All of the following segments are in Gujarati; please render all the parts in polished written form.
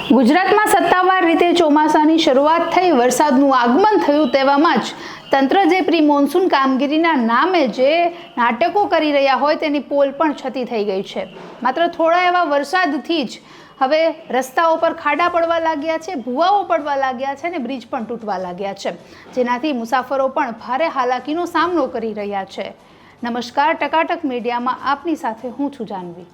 ગુજરાતમાં સત્તાવાર રીતે ચોમાસાની શરૂઆત થઈ, વરસાદનું આગમન થયું તેવામાં જ તંત્ર જે પ્રી મોન્સૂન કામગીરીના નામે જે નાટકો કરી રહ્યા હોય તેની પોલ પણ છતી થઈ ગઈ છે। માત્ર થોડા એવા વરસાદથી જ હવે રસ્તાઓ પર ખાડા પડવા લાગ્યા છે, ભૂવાઓ પડવા લાગ્યા છે અને બ્રિજ પણ તૂટવા લાગ્યા છે, જેનાથી મુસાફરો પણ ભારે હાલાકીનો સામનો કરી રહ્યા છે। નમસ્કાર, ટકાટક મીડિયામાં આપની સાથે હું છું જાનવી।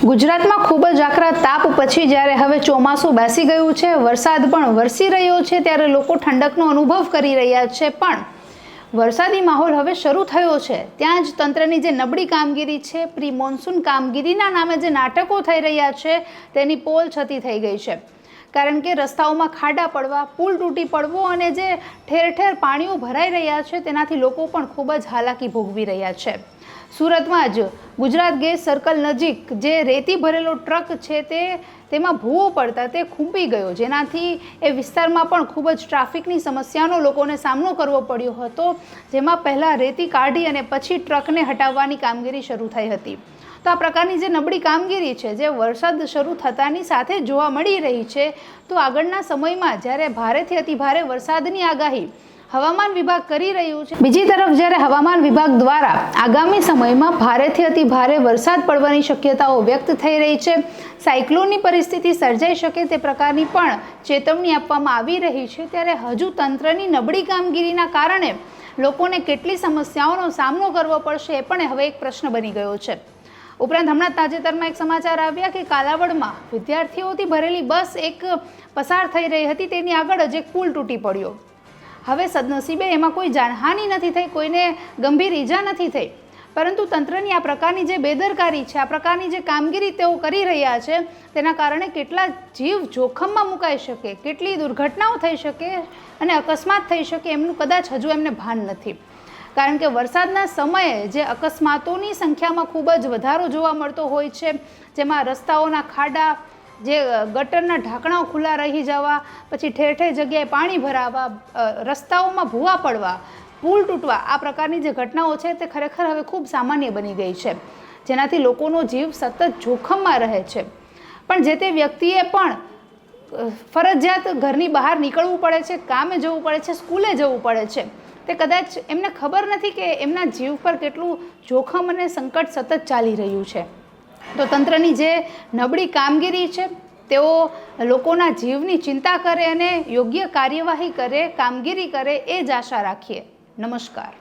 ગુજરાતમાં ખૂબ જ આકરા તાપ પછી જ્યારે હવે ચોમાસું બેસી ગયું છે, વરસાદ પણ વરસી રહ્યો છે, ત્યારે લોકો ઠંડકનો અનુભવ કરી રહ્યા છે। પણ વરસાદી માહોલ હવે શરૂ થયો છે, ત્યાં જ તંત્રની જે નબળી કામગીરી છે, પ્રી મોન્સૂન કામગીરીના નામે જે નાટકો થઈ રહ્યા છે તેની પોલ છતી થઈ ગઈ છે। કારણ કે રસ્તાઓમાં ખાડા પડવા, પુલ તૂટી પડવો અને જે ઠેર ઠેર પાણીઓ ભરાઈ રહ્યા છે તેનાથી લોકો પણ ખૂબ જ હાલાકી ભોગવી રહ્યા છે। સુરતમાં જ ગુજરાત ગેસ સર્કલ નજીક જે રેતી ભરેલો ટ્રક છે તેમાં ભૂવો પડતા તે ખૂંપી ગયો, જેનાથી એ વિસ્તારમાં પણ ખૂબ જ ટ્રાફિકની સમસ્યાનો લોકોને સામનો કરવો પડ્યો હતો, જેમાં પહેલાં રેતી કાઢી અને પછી ટ્રકને હટાવવાની કામગીરી શરૂ થઈ હતી। તો આ પ્રકારની જે નબળી કામગીરી છે, જે વરસાદ શરૂ થતાની સાથે જોવા મળી રહી છે, તો આગળના સમયમાં જ્યારે ભારેથી અતિભારે વરસાદની આગાહી હવામાન વિભાગ કરી રહ્યું છે, બીજી તરફ જ્યારે હવામાન વિભાગ દ્વારા આગામી સમયમાં ભારેથી અતિ ભારે વરસાદ પડવાની શક્યતાઓ વ્યક્ત થઈ રહી છે, સાયક્લોનની પરિસ્થિતિ સર્જાઈ શકે તે પ્રકારની પણ ચેતવણી આપવામાં આવી રહી છે, ત્યારે હજુ તંત્રની નબળી કામગીરીના કારણે લોકોને કેટલી સમસ્યાઓનો સામનો કરવો પડશે એ પણ હવે એક પ્રશ્ન બની ગયો છે। ઉપરાંત હમણાં તાજેતરમાં એક સમાચાર આવ્યા કે કાલાવડમાં વિદ્યાર્થીઓથી ભરેલી બસ એક પસાર થઈ રહી હતી, તેની આગળ જ એક પુલ તૂટી પડ્યો। હવે સદનસીબે એમાં કોઈ જાનહાનિ નથી થઈ, કોઈને ગંભીર ઈજા નથી થઈ, પરંતુ તંત્રની આ પ્રકારની જે બેદરકારી છે, આ પ્રકારની જે કામગીરી તેઓ કરી રહ્યા છે તેના કારણે કેટલા જીવ જોખમમાં મુકાઈ શકે, કેટલી દુર્ઘટનાઓ થઈ શકે અને અકસ્માત થઈ શકે એમનું કદાચ હજુ એમને ભાન નથી। કારણ કે વરસાદના સમયે જે અકસ્માતોની સંખ્યામાં ખૂબ જ વધારો જોવા મળતો હોય છે, જેમાં રસ્તાઓના ખાડા, જે ગટરના ઢાંકણાઓ ખુલ્લા રહી જવા, પછી ઠેર ઠેર જગ્યાએ પાણી ભરાવા, રસ્તાઓમાં ભૂવા પડવા, પુલ તૂટવા, આ પ્રકારની જે ઘટનાઓ છે તે ખરેખર હવે ખૂબ સામાન્ય બની ગઈ છે, જેનાથી લોકોનો જીવ સતત જોખમમાં રહે છે। પણ જે તે વ્યક્તિએ પણ ફરજિયાત ઘરની બહાર નીકળવું પડે છે, કામે જવું પડે છે, સ્કૂલે જવું પડે છે, તે કદાચ એમને ખબર નથી કે એમના જીવ પર કેટલું જોખમ અને સંકટ સતત ચાલી રહ્યું છે। તો તંત્રની જે નબળી કામગીરી છે તેઓ લોકોના જીવની ચિંતા કરે અને યોગ્ય કાર્યવાહી કરે, કામગીરી કરે એ જ આશા રાખીએ। નમસ્કાર।